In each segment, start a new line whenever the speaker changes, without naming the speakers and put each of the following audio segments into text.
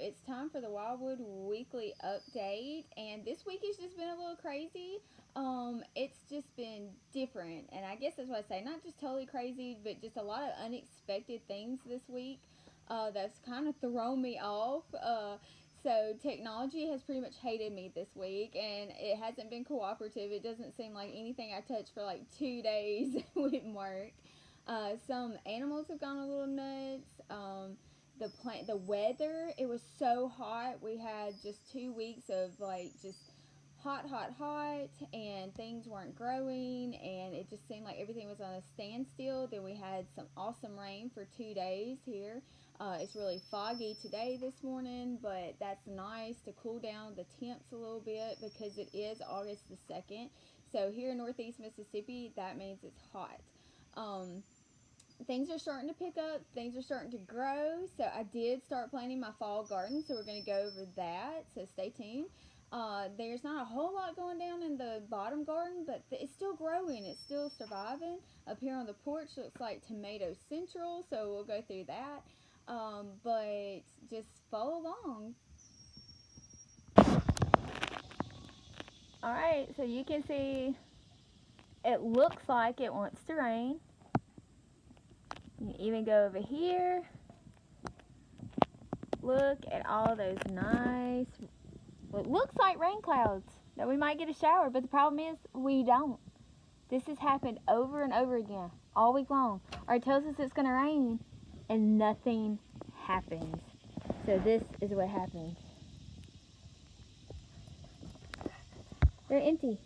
it's time for the Wildwood Weekly Update, and this week has just been a little crazy. It's just been different, and I guess that's what I say, not just totally crazy, but just a lot of unexpected things this week that's kind of thrown me off. So technology has pretty much hated me this week, and it hasn't been cooperative. It doesn't seem like anything I touch for like 2 days wouldn't work. Some animals have gone a little nuts. The weather, it was so hot. We had just 2 weeks of like just hot, hot, hot, and things weren't growing, and it just seemed like everything was on a standstill. Then we had some awesome rain for 2 days here. It's really foggy today this morning, but that's nice to cool down the temps a little bit because it is August the 2nd. So here in Northeast Mississippi, that means it's hot. Things are starting to pick up. Things are starting to grow. So I did start planting my fall garden. So we're going to go over that. So stay tuned. There's not a whole lot going down in the bottom garden, but it's still growing. It's still surviving. Up here on the porch looks like tomato central. So we'll go through that. But just follow along. Alright, so you can see it looks like it wants to rain. You can even go over here. Look at all those nice, what looks like rain clouds that we might get a shower, but the problem is we don't. This has happened over and over again all week long. Or it tells us it's going to rain and nothing happens. So this is what happens. They're empty.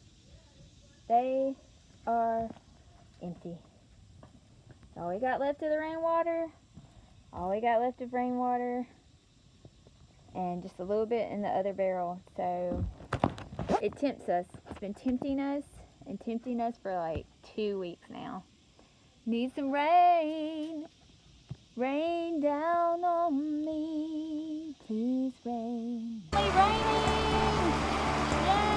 They are empty. All we got left of the rainwater, all we got left of rainwater, and just a little bit in the other barrel. So it tempts us. It's been tempting us and tempting us for like 2 weeks now. Need some rain. Rain down on me. Please rain. It's raining! Yay!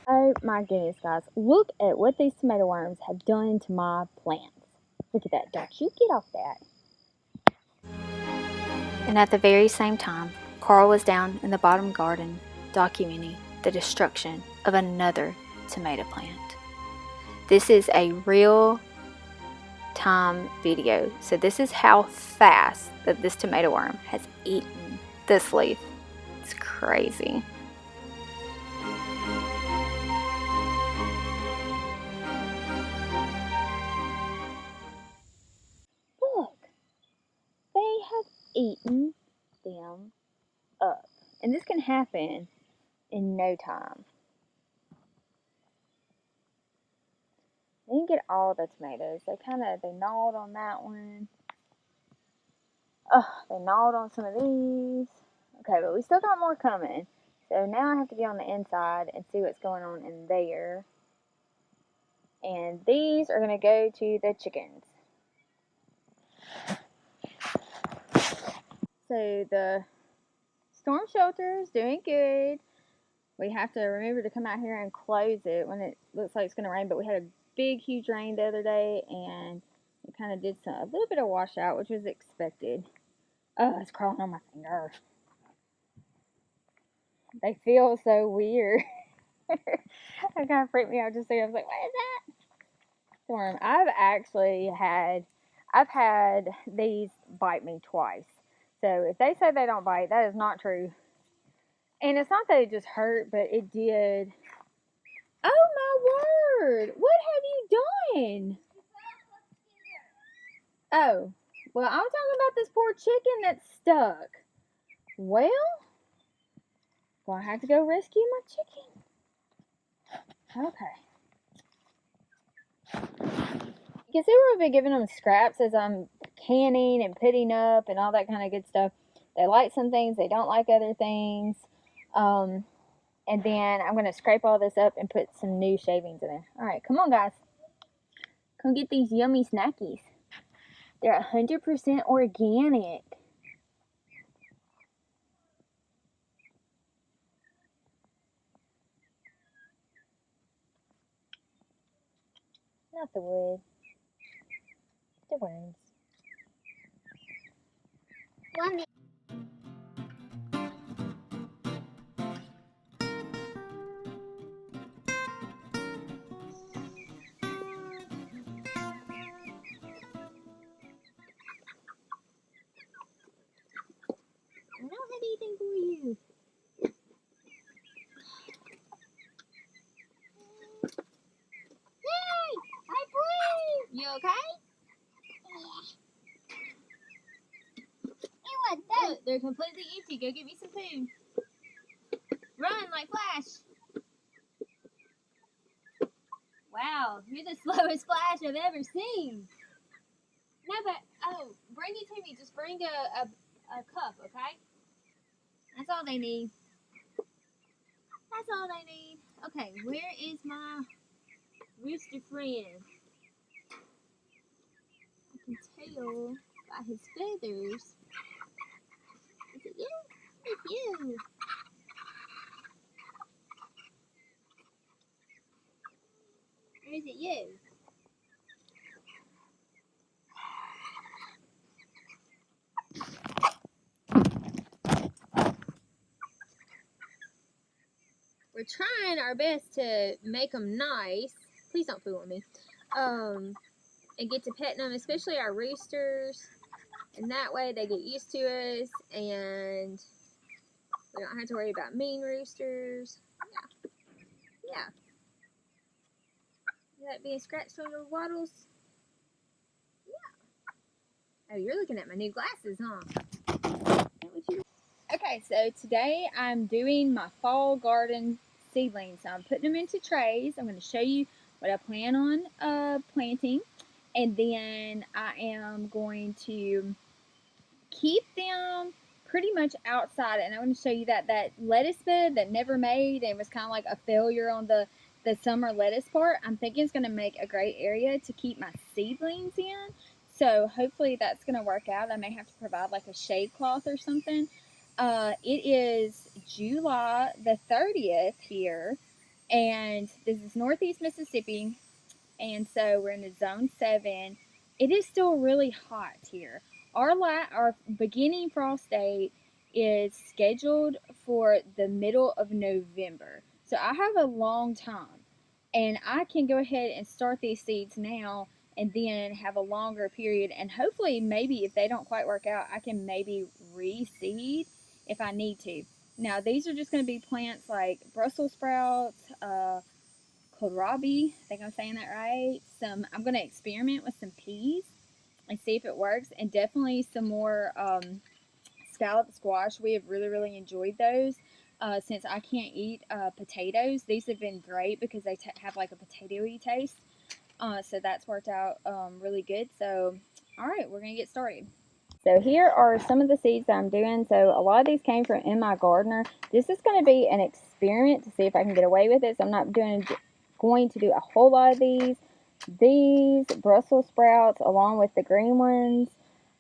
Oh my goodness, guys. Look at what these tomato worms have done to my plants. Look at that. Don't you get off that.
And at the very same time, Carl was down in the bottom garden documenting the destruction of another tomato plant. This is a real time video. So this is how fast that this tomato worm has eaten this leaf. It's crazy.
Look, they have eaten them up. And this can happen in no time. They didn't get all the tomatoes. They gnawed on that one. They gnawed on some of these. Okay, but we still got more coming. So now I have to get on the inside and see what's going on in there. And these are going to go to the chickens. So the storm shelter is doing good. We have to remember to come out here and close it when it looks like it's going to rain. But we had a big, huge rain the other day, and it kind of did a little bit of washout, which was expected. Oh, it's crawling on my finger. They feel so weird. It kind of freaked me out just so I was like, what is that? Storm. I've had these bite me twice. So if they say they don't bite, that is not true. And it's not that it just hurt, but it did. Oh my word! What have you done? Oh, well, I'm talking about this poor chicken that's stuck. Well, I have to go rescue my chicken. Okay. You can see where I've been giving them scraps as I'm canning and putting up and all that kind of good stuff. They like some things, they don't like other things. And then I'm going to scrape all this up and put some new shavings in there. All right, come on, guys. Come get these yummy snackies. They're 100% organic. Not the wood. The worms. I don't have anything for you. Hey! Hi, Blue! You okay? Yeah. Look, they're completely empty. Go get me some food. Run like Flash. Wow, you're the slowest Flash I've ever seen. No, but, bring it to me. Just bring a cup, okay? That's all they need. That's all they need. Okay, where is my rooster friend? I can tell by his feathers. Is it you? It's you. Or is it you? We're trying our best to make them nice. Please don't fool with me. And get to petting them, especially our roosters. And that way they get used to us and we don't have to worry about mean roosters. Yeah. Yeah. You like being scratched on your waddles? Yeah. Oh, you're looking at my new glasses, huh? Okay, so today I'm doing my fall garden seedlings. So I'm putting them into trays. I'm going to show you what I plan on planting. And then I am going to keep them pretty much outside. And I'm going to show you that lettuce bed that never made and was kind of like a failure on the summer lettuce part. I'm thinking it's going to make a great area to keep my seedlings in. So hopefully that's going to work out. I may have to provide like a shade cloth or something. It is July the 30th here, and this is Northeast Mississippi, and so we're in the zone 7. It is still really hot here. Our beginning frost date is scheduled for the middle of November. So I have a long time, and I can go ahead and start these seeds now and then have a longer period, and hopefully maybe if they don't quite work out, I can maybe reseed if I need to. Now these are just going to be plants like Brussels sprouts, kohlrabi, I think I'm saying that right. I'm going to experiment with some peas and see if it works, and definitely some more scallop squash. We have really, really enjoyed those. Since I can't eat potatoes, these have been great because they have like a potatoy taste. So that's worked out really good. So, all right, we're going to get started. So here are some of the seeds that I'm doing. So a lot of these came from In My Gardener. This is going to be an experiment to see if I can get away with it. So I'm not going to do a whole lot of these. These Brussels sprouts along with the green ones.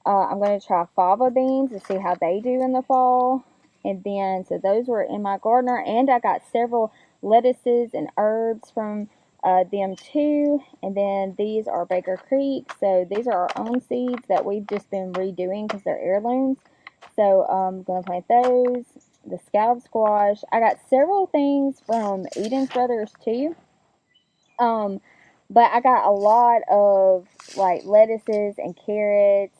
I'm going to try fava beans to see how they do in the fall. And then, so those were In My Gardener. And I got several lettuces and herbs from them too. And then these are Baker Creek. So these are our own seeds that we've just been redoing because they're heirlooms. So I'm going to plant those. The scallop squash. I got several things from Eden's Brothers too. But I got a lot of like lettuces and carrots.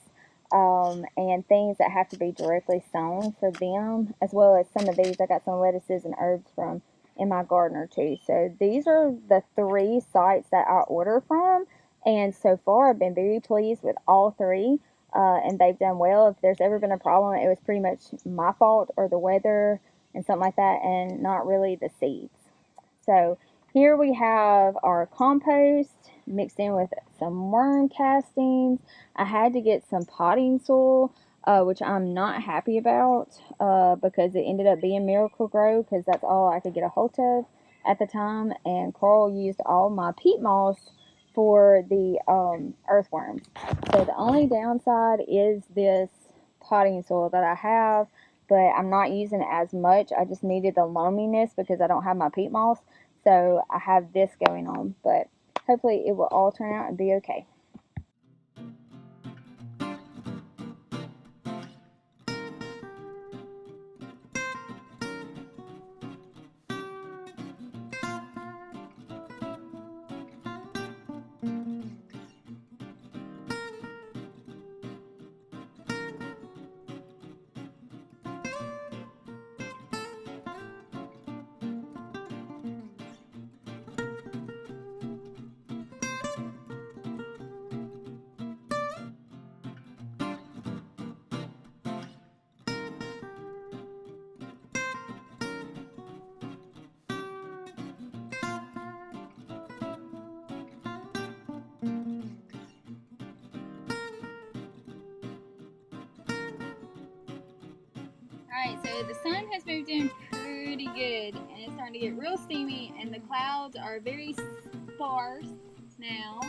and things that have to be directly sown for them, as well as some of these. I got some lettuces and herbs from in my gardener too. So these are the 3 sites that I order from, and so far I've been very pleased with all 3. And they've done well. If there's ever been a problem, it was pretty much my fault or the weather and something like that, and not really the seeds. So here we have our compost mixed in with some worm castings. I had to get some potting soil, which I'm not happy about because it ended up being Miracle Grow because that's all I could get a hold of at the time. And Carl used all my peat moss for the earthworms. So the only downside is this potting soil that I have, but I'm not using it as much. I just needed the loaminess because I don't have my peat moss. So I have this going on, but hopefully it will all turn out and be okay. Alright, so the sun has moved in pretty good and it's starting to get real steamy, and the clouds are very sparse now,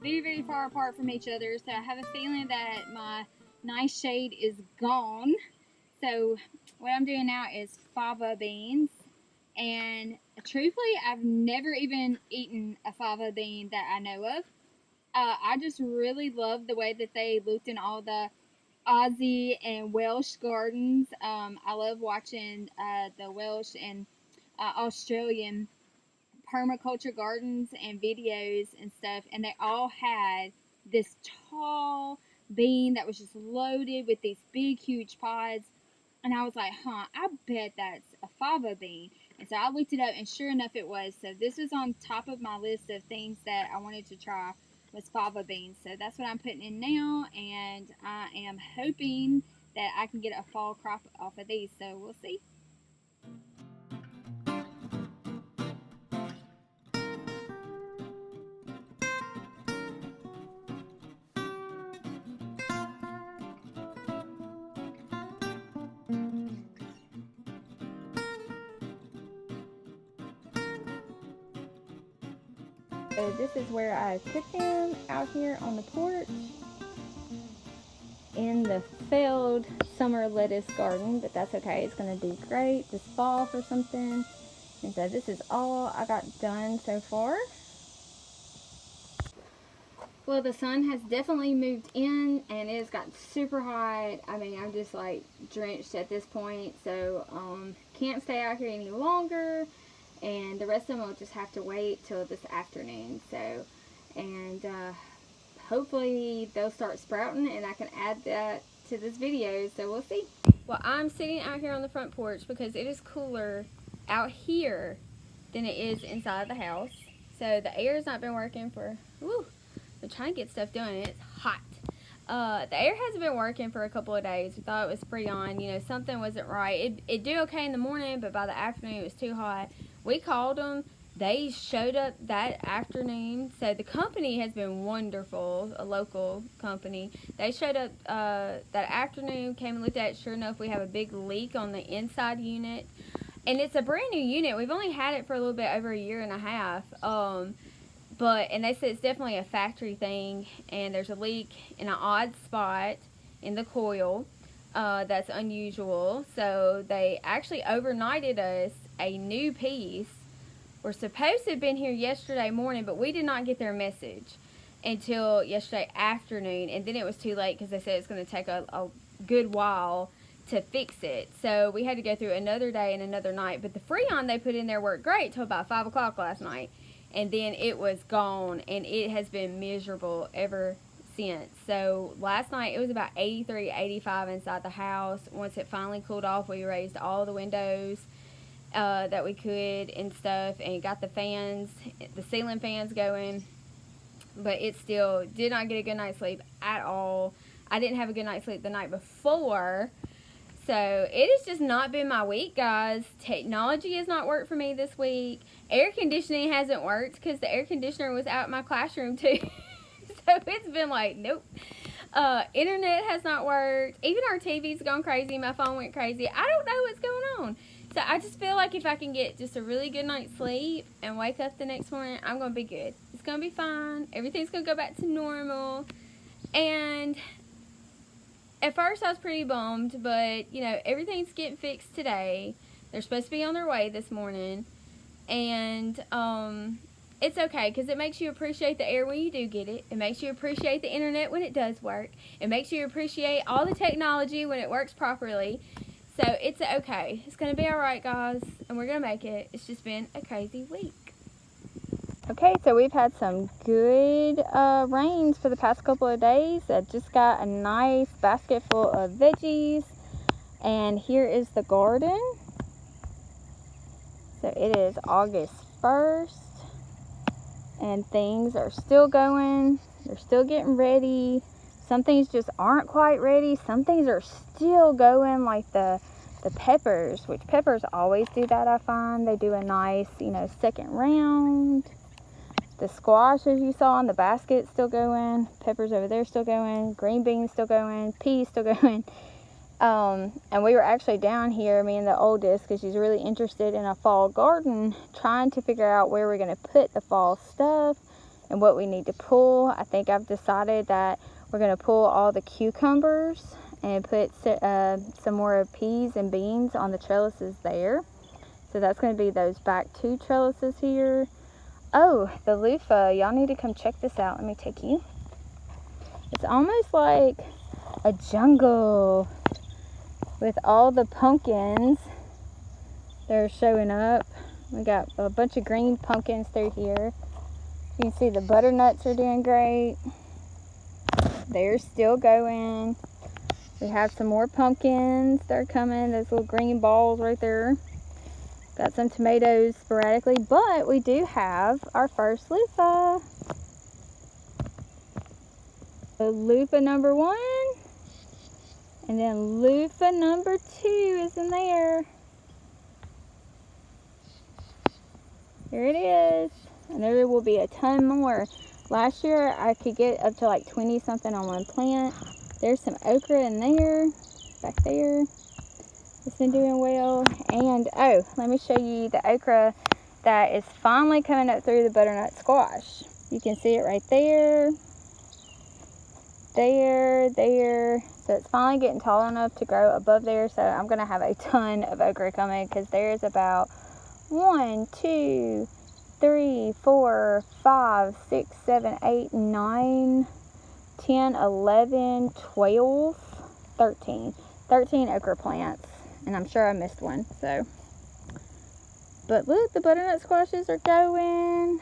very far apart from each other. So I have a feeling that my nice shade is gone. So what I'm doing now is fava beans, and truthfully I've never even eaten a fava bean that I know of. I just really love the way that they looked in all the Aussie and Welsh gardens. I love watching the Welsh and Australian permaculture gardens and videos and stuff, and they all had this tall bean that was just loaded with these big, huge pods. And I was like, I bet that's a fava bean. And so I looked it up, and sure enough, it was. So this was on top of my list of things that I wanted to try was fava beans. So that's what I'm putting in now, and I am hoping that I can get a fall crop off of these. So we'll see. So this is where I put them, out here on the porch in the failed summer lettuce garden, but that's okay. It's going to do great this fall for something. And so this is all I got done so far. Well, the sun has definitely moved in and it's got super hot. I mean, I'm just like drenched at this point. So can't stay out here any longer, and the rest of them will just have to wait till this afternoon. So, and hopefully they'll start sprouting and I can add that to this video. So we'll see. Well, I'm sitting out here on the front porch because it is cooler out here than it is inside the house. So the air's not been working for, I'm trying to get stuff done and it's hot. The air hasn't been working for a couple of days. We thought it was Freon, something wasn't right. It did okay in the morning, but by the afternoon it was too hot. We called them. They showed up that afternoon. So the company has been wonderful, a local company. They showed up that afternoon, came and looked at it. Sure enough, we have a big leak on the inside unit. And it's a brand new unit. We've only had it for a little bit over a year and a half. And they said it's definitely a factory thing, and there's a leak in an odd spot in the coil that's unusual. So they actually overnighted us a new piece. We're supposed to have been here yesterday morning, but we did not get their message until yesterday afternoon, and then it was too late because they said it's going to take a good while to fix it. So we had to go through another day and another night. But the Freon they put in there worked great till about 5 o'clock last night. And then it was gone, and it has been miserable ever since. So last night it was about 83, 85 inside the house. Once it finally cooled off, we raised all the windows that we could and stuff, and got the fans, the ceiling fans going. But it still did not get a good night's sleep at all. I didn't have a good night's sleep the night before. So it has just not been my week, guys. Technology has not worked for me this week. Air conditioning hasn't worked because the air conditioner was out in my classroom too. So it's been like, nope. Internet has not worked. Even our TV's gone crazy. My phone went crazy. I don't know what's going on. So I just feel like if I can get just a really good night's sleep and wake up the next morning, I'm going to be good. It's going to be fine. Everything's going to go back to normal. And at first I was pretty bummed, but, you know, everything's getting fixed today. They're supposed to be on their way this morning. And it's okay because it makes you appreciate the air when you do get it. It makes you appreciate the internet when it does work. It makes you appreciate all the technology when it works properly. So it's okay. It's going to be all right, guys, and we're going to make it. It's just been a crazy week. Okay, so we've had some good rains for the past couple of days. I just got a nice basket full of veggies, and here is the garden. So it is August 1st, and things are still going. They're still getting ready. Some things just aren't quite ready. Some things are still going, like the peppers, which peppers always do that, I find. They do a nice, you know, second round. The squash, as you saw in the basket, still going. Peppers over there still going. Green beans still going. Peas still going. And we were actually down here, me and the oldest, because she's really interested in a fall garden, trying to figure out where we're going to put the fall stuff and what we need to pull. I think I've decided that we're going to pull all the cucumbers and put some more peas and beans on the trellises there. So that's going to be those back two trellises here. Oh, the loofah. Y'all need to come check this out. Let me take you. It's almost like a jungle with all the pumpkins that are showing up. We got a bunch of green pumpkins through here. You can see the butternuts are doing great. They're still going. We have some more pumpkins that are coming. Those little green balls right there. Got some tomatoes sporadically, but we do have our first loofah. So loofah number 1, and then loofah number 2 is in there. Here it is, and there will be a ton more. Last year I could get up to like 20 something on one plant. There's some okra in there, back there. It's been doing well. And oh, let me show you the okra that is finally coming up through the butternut squash. You can see it right there, there. So it's finally getting tall enough to grow above there. So I'm gonna have a ton of okra coming, because there's about 1, 2, 3, 4, 5, 6, 7, 8, 9, 10, 11, 12, 13 okra plants. And I'm sure I missed one. So, but look, the butternut squashes are going.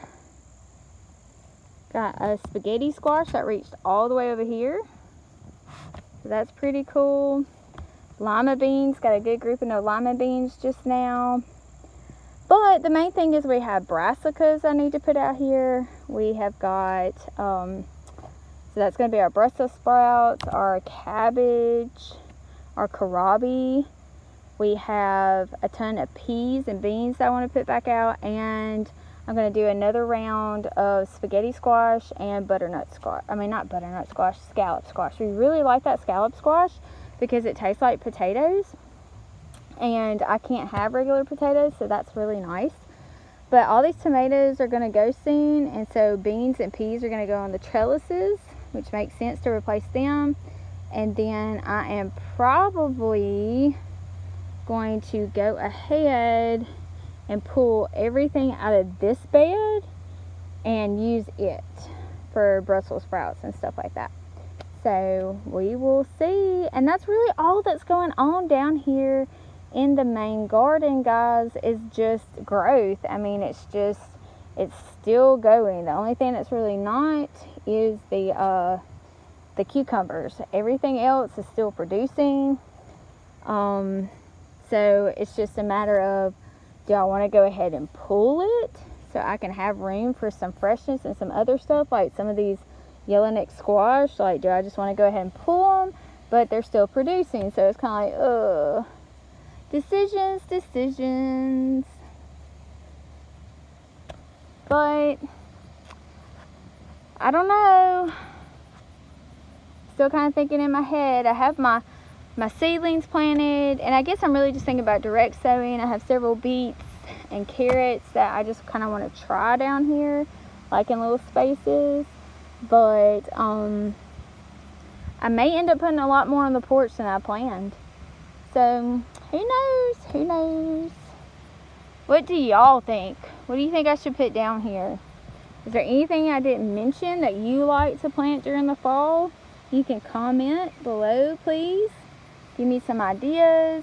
Got a spaghetti squash that reached all the way over here. So that's pretty cool. Lima beans, got a good grouping of lima beans just now. But the main thing is we have brassicas I need to put out here. We have got, so that's going to be our Brussels sprouts, our cabbage, our kohlrabi. We have a ton of peas and beans that I want to put back out, and I'm going to do another round of spaghetti squash and butternut squash. I mean, not butternut squash, scallop squash. We really like that scallop squash because it tastes like potatoes, and I can't have regular potatoes, so that's really nice. But all these tomatoes are going to go soon, and so beans and peas are going to go on the trellises, which makes sense to replace them. And then I am probably going to go ahead and pull everything out of this bed and use it for Brussels sprouts and stuff like that. So we will see. And that's really all that's going on down here in the main garden, guys, is just growth. I mean, it's still going. The only thing that's really not is the the cucumbers. Everything else is still producing. So it's just a matter of, do I want to go ahead and pull it so I can have room for some freshness and some other stuff, like some of these yellowneck squash? Like, do I just want to go ahead and pull them, but they're still producing? So it's kind of like, decisions. But I don't know. Still kind of thinking in my head. I have my seedlings planted, and I guess I'm really just thinking about direct sowing. I have several beets and carrots that I just kind of want to try down here, like in little spaces. But I may end up putting a lot more on the porch than I planned. So who knows? What do y'all think? What do you think I should put down here? Is there anything I didn't mention that you like to plant during the fall? You can comment below, please. Give me some ideas.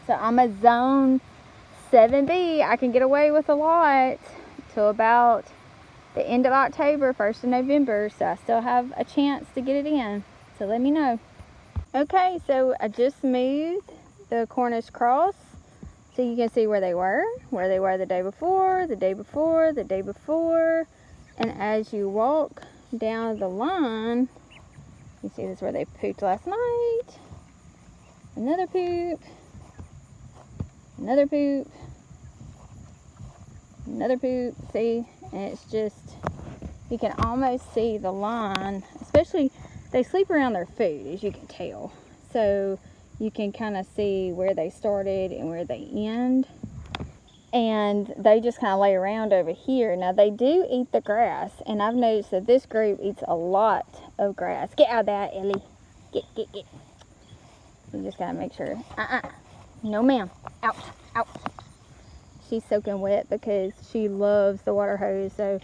So I'm a zone 7B. I can get away with a lot till about the end of October, 1st of November. So I still have a chance to get it in. So let me know. Okay, so I just moved the Cornish cross so you can see where they were the day before, the day before, the day before. And as you walk down the line, you see this is where they pooped last night. Another poop. Another poop. Another poop. See? And it's just, you can almost see the line. Especially, they sleep around their food, as you can tell. So you can kind of see where they started and where they end. And they just kind of lay around over here. Now, they do eat the grass. And I've noticed that this group eats a lot of grass. Get out of that, Ellie. Get. You just gotta make sure. No, ma'am. Ouch. She's soaking wet because she loves the water hose. So,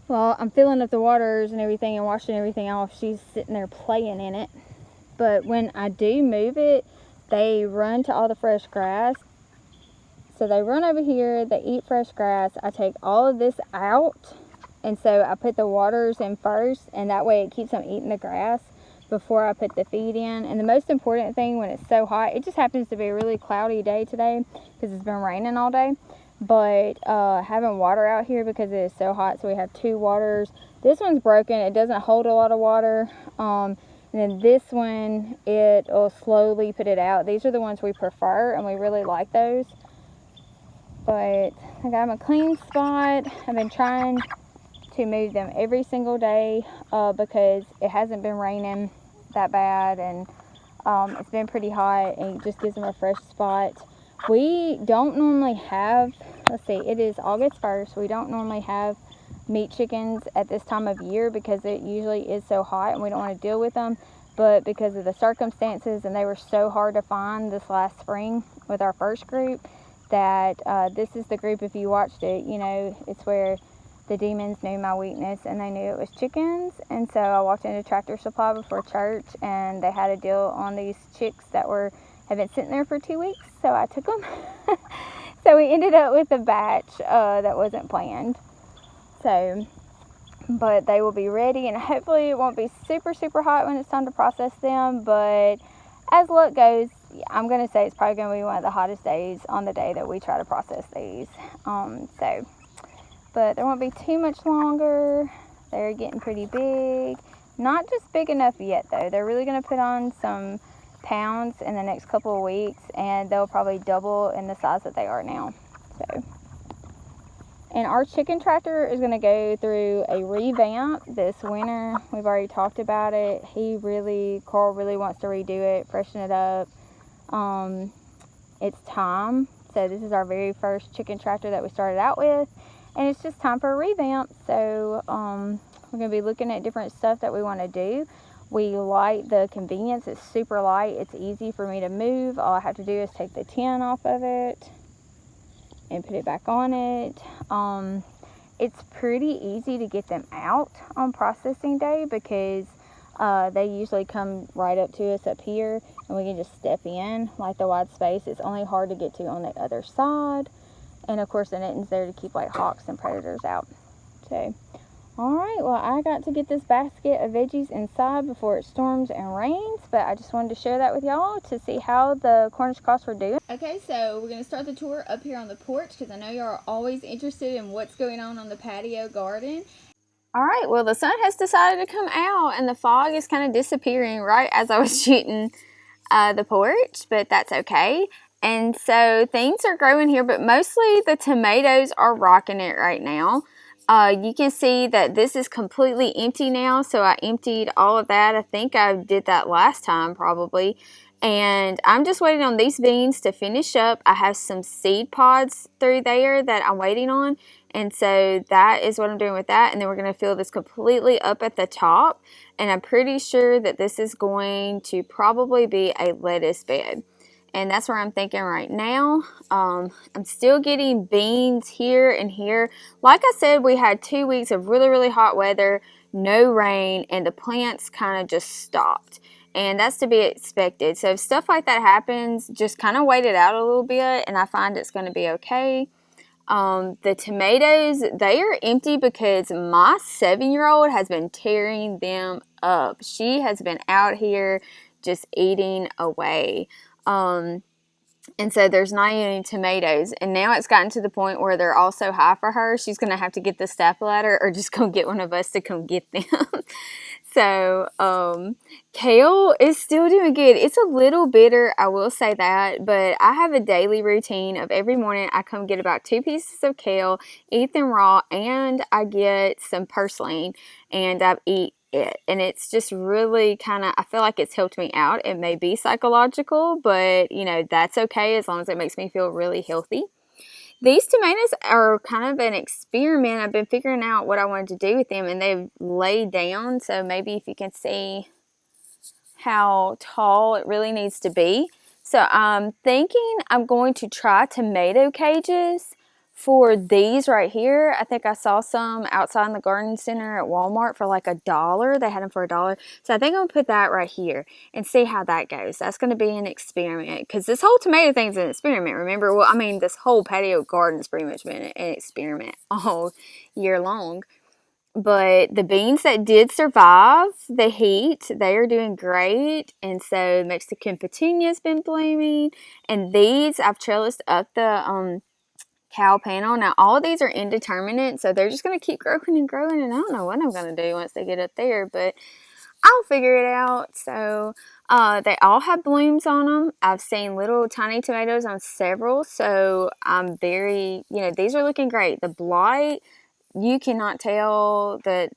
well, I'm filling up the waters and everything and washing everything off. She's sitting there playing in it. But when I do move it, they run to all the fresh grass. So they run over here, they eat fresh grass. I take all of this out, and so I put the waters in first, and that way it keeps them eating the grass before I put the feed in. And the most important thing when it's so hot, it just happens to be a really cloudy day today because it's been raining all day. But having water out here because it is so hot, so we have 2 waters. This one's broken, it doesn't hold a lot of water. And then this one, it will slowly put it out. These are the ones we prefer, and we really like those. But I got them a clean spot. I've been trying to move them every single day because it hasn't been raining that bad, and it's been pretty hot, and it just gives them a fresh spot. We don't normally have, let's see, it is August 1st. We don't normally have meat chickens at this time of year because it usually is so hot and we don't want to deal with them. But because of the circumstances, and they were so hard to find this last spring with our first group, that this is the group, if you watched it, you know, it's where the demons knew my weakness and they knew it was chickens. And so I walked into Tractor Supply before church, and they had a deal on these chicks that had been sitting there for 2 weeks, so I took them. So we ended up with a batch that wasn't planned. So, but they will be ready, and hopefully it won't be super, super hot when it's time to process them. But as luck goes, I'm going to say it's probably going to be one of the hottest days on the day that we try to process these. But there won't be too much longer. They're getting pretty big. Not just big enough yet, though. They're really going to put on some pounds in the next couple of weeks, and they'll probably double in the size that they are now. So, and our chicken tractor is going to go through a revamp this winter. We've already talked about it. Carl really wants to redo it, freshen it up. It's time. So this is our very first chicken tractor that we started out with, and it's just time for a revamp. So we're going to be looking at different stuff that we want to do. We like the convenience. It's super light. It's easy for me to move. All I have to do is take the tin off of it and put it back on it. It's pretty easy to get them out on processing day because they usually come right up to us up here, and we can just step in like the wide space. It's only hard to get to on the other side. And of course the netting's there to keep like hawks and predators out. So Alright, well, I got to get this basket of veggies inside before it storms and rains, but I just wanted to share that with y'all to see how the Cornish cross were doing. Okay, so we're going to start the tour up here on the porch because I know y'all are always interested in what's going on the patio garden. Alright, well, the sun has decided to come out and the fog is kind of disappearing right as I was shooting the porch, but that's okay. And so things are growing here, but mostly the tomatoes are rocking it right now. You can see that this is completely empty now, so I emptied all of that. I think I did that last time probably. And I'm just waiting on these beans to finish up. I have some seed pods through there that I'm waiting on. And so that is what I'm doing with that. And then we're going to fill this completely up at the top. And I'm pretty sure that this is going to probably be a lettuce bed. And that's where I'm thinking right now. I'm still getting beans here and here. Like I said, we had 2 weeks of really, really hot weather, no rain, and the plants kind of just stopped. And that's to be expected. So if stuff like that happens, just kind of wait it out a little bit, and I find it's going to be okay. The tomatoes, they are empty because my 7-year-old has been tearing them up. She has been out here just eating away. And so there's not any tomatoes. And now it's gotten to the point where they're all so high for her, she's going to have to get the step ladder or just go get one of us to come get them. So, kale is still doing good. It's a little bitter, I will say that, but I have a daily routine of every morning I come get about 2 pieces of kale, eat them raw, and I get some purslane, and I eat it. And it's just really kind of, I feel like it's helped me out. It may be psychological, but, you know, that's okay as long as it makes me feel really healthy. These tomatoes are kind of an experiment. I've been figuring out what I wanted to do with them, and they've laid down. So maybe if you can see how tall it really needs to be. So I'm thinking I'm going to try tomato cages for these right here. I think I saw some outside in the garden center at Walmart for like $1. They had them for $1. So I think I'm going to put that right here and see how that goes. That's going to be an experiment because this whole tomato thing's an experiment. Remember, well, I mean, this whole patio garden's pretty much been an experiment all year long. But the beans that did survive the heat, they are doing great. And so Mexican petunia's been blooming. And these, I've trellised up the cow panel. Now, all of these are indeterminate, so they're just going to keep growing and growing. And I don't know what I'm going to do once they get up there, but I'll figure it out. So they all have blooms on them. I've seen little tiny tomatoes on several. So I'm very, you know, these are looking great. The blight, you cannot tell that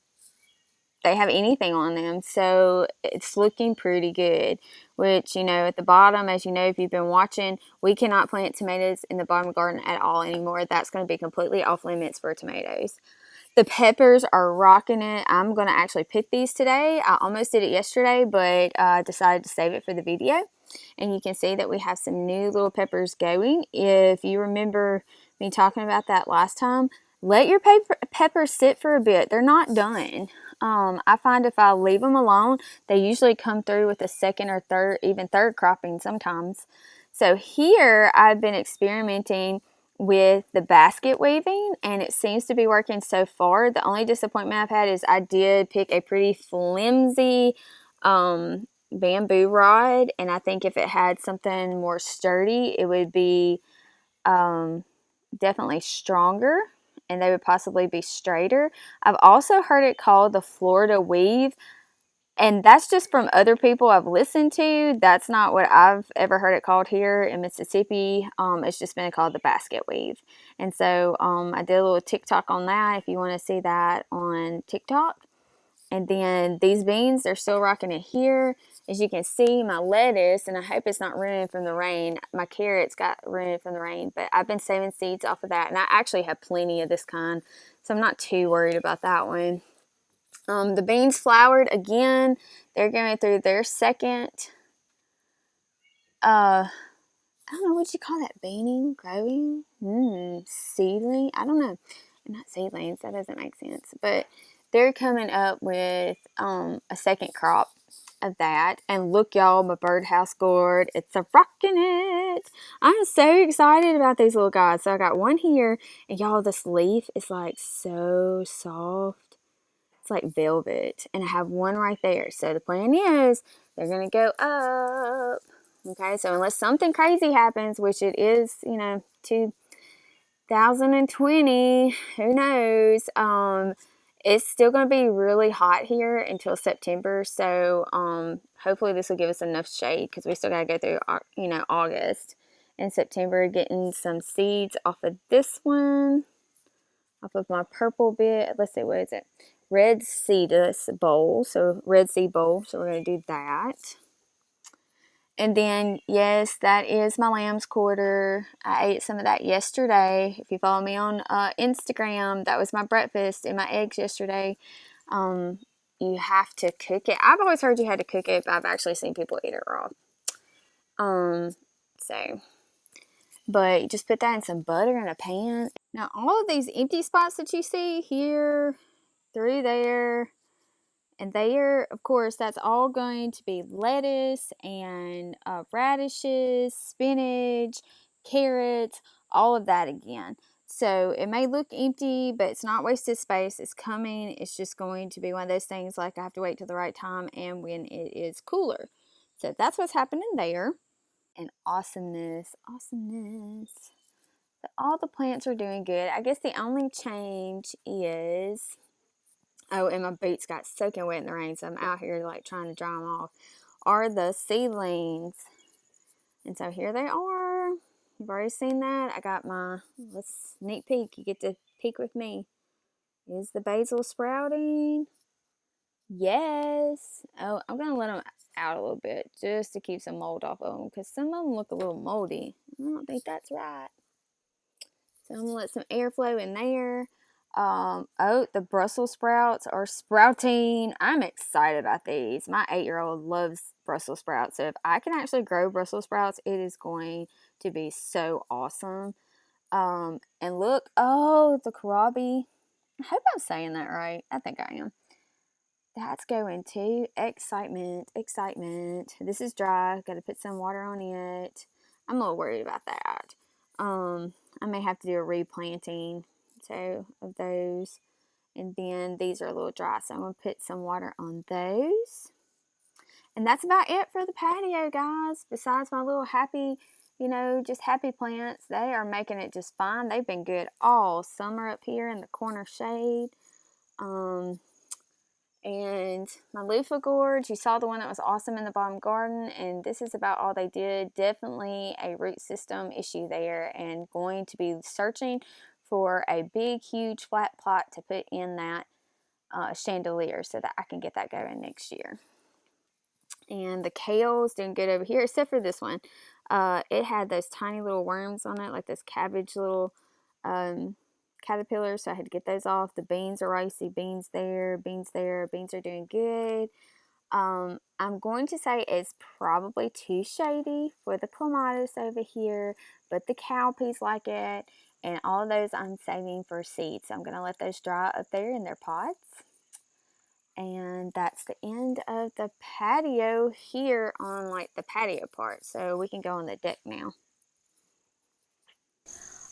they have anything on them, so it's looking pretty good. Which, you know, at the bottom, as you know, if you've been watching, we cannot plant tomatoes in the bottom garden at all anymore. That's going to be completely off limits for tomatoes. The peppers are rocking it. I'm going to actually pick these today. I almost did it yesterday, but I decided to save it for the video. And you can see that we have some new little peppers going. If you remember me talking about that last time, let your peppers sit for a bit. They're not done. I find if I leave them alone, they usually come through with a second or third, even third cropping sometimes. So here I've been experimenting with the basket weaving, and it seems to be working so far. The only disappointment I've had is I did pick a pretty flimsy bamboo rod, and I think if it had something more sturdy, it would be definitely stronger, and they would possibly be straighter. I've also heard it called the Florida weave, and that's just from other people I've listened to. That's not what I've ever heard it called here in Mississippi. It's just been called the basket weave. And so I did a little TikTok on that if you want to see that on TikTok. And then these beans, they're still rocking it here. As you can see, my lettuce, and I hope it's not ruined from the rain. My carrots got ruined from the rain, but I've been saving seeds off of that. And I actually have plenty of this kind, so I'm not too worried about that one. The beans flowered again. They're going through their second, I don't know what you call that, beaning, growing, seedling. I don't know. Not seedlings, that doesn't make sense. But they're coming up with a second crop of that. And look, y'all, my birdhouse gourd, it's a rocking it. I'm so excited about these little guys. So I got one here, and y'all, this leaf is like so soft.
It's like velvet, and I have one right there. So the plan is they're going to go up. Okay, so unless something crazy happens, which it is, 2020, who knows? It's still going to be really hot here until September. So hopefully this will give us enough shade, because we still got to go through, August and September, getting some seeds off of this one, off of my purple bit. Let's see, what is it? Red seed bowl. So red seed bowl. So we're going to do that. And then, yes, that is my lamb's quarter. I ate some of that yesterday. If you follow me on Instagram, that was my breakfast and my eggs yesterday. You have to cook it. I've always heard you had to cook it, but I've actually seen people eat it raw. But you just put that in some butter in a pan. Now, all of these empty spots that you see here, through there, and there, of course, that's all going to be lettuce and radishes, spinach, carrots, all of that again. So it may look empty, but it's not wasted space. It's coming. It's just going to be one of those things like I have to wait till the right time and when it is cooler. So that's what's happening there. And awesomeness. So all the plants are doing good. I guess the only change is... Oh, and my boots got soaking wet in the rain, so I'm out here like trying to dry them off. Are the seedlings. And so here they are. You've already seen that. I got my, let's sneak peek. You get to peek with me. Is the basil sprouting? Yes. Oh, I'm going to let them out a little bit just to keep some mold off of them, because some of them look a little moldy. I don't think that's right. So I'm going to let some airflow in there. The Brussels sprouts are sprouting. I'm excited about these. My 8-year-old loves Brussels sprouts. So if I can actually grow Brussels sprouts, it is going to be so awesome. And look, the kohlrabi. I hope I'm saying that right. I think I am. That's going to excitement. This is dry. Got to put some water on it. I'm a little worried about that. I may have to do a replanting. So of those, and then these are a little dry, so I'm going to put some water on those. And that's about it for the patio, guys. Besides my little happy, just happy plants, they are making it just fine. They've been good all summer up here in the corner shade. And my loofah gourds, you saw the one that was awesome in the bottom garden, and this is about all they did. Definitely a root system issue there, and going to be searching for a big, huge flat pot to put in that chandelier so that I can get that going next year. And the kale's doing good over here, except for this one. It had those tiny little worms on it, like this cabbage little caterpillars, so I had to get those off. The beans are icy. Beans there. Beans are doing good. I'm going to say it's probably too shady for the clematis over here, but the cowpeas like it, and all of those I'm saving for seeds. So I'm going to let those dry up there in their pots. And that's the end of the patio here on like the patio part. So we can go on the deck now.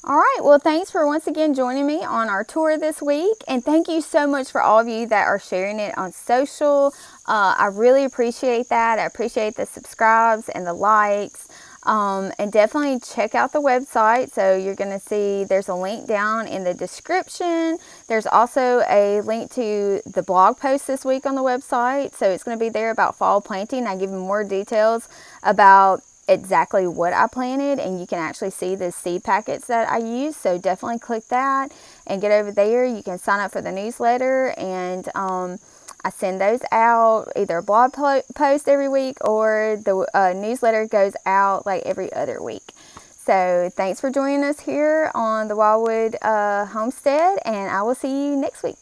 All right, well, thanks for once again joining me on our tour this week, and thank you so much for all of you that are sharing it on social. I really appreciate that. I appreciate the subscribes and the likes, and definitely check out the website. So you're going to see there's a link down in the description. There's also a link to the blog post this week on the website, so it's going to be there about fall planting. I give you more details about exactly what I planted, and you can actually see the seed packets that I use. So definitely click that and get over there. You can sign up for the newsletter, and I send those out, either a blog post every week, or the newsletter goes out like every other week. So thanks for joining us here on the Wildwood Homestead, and I will see you next week.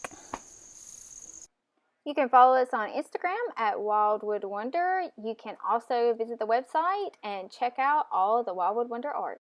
You can follow us on Instagram at Wildwood Wonder. You can also visit the website and check out all the Wildwood Wonder art.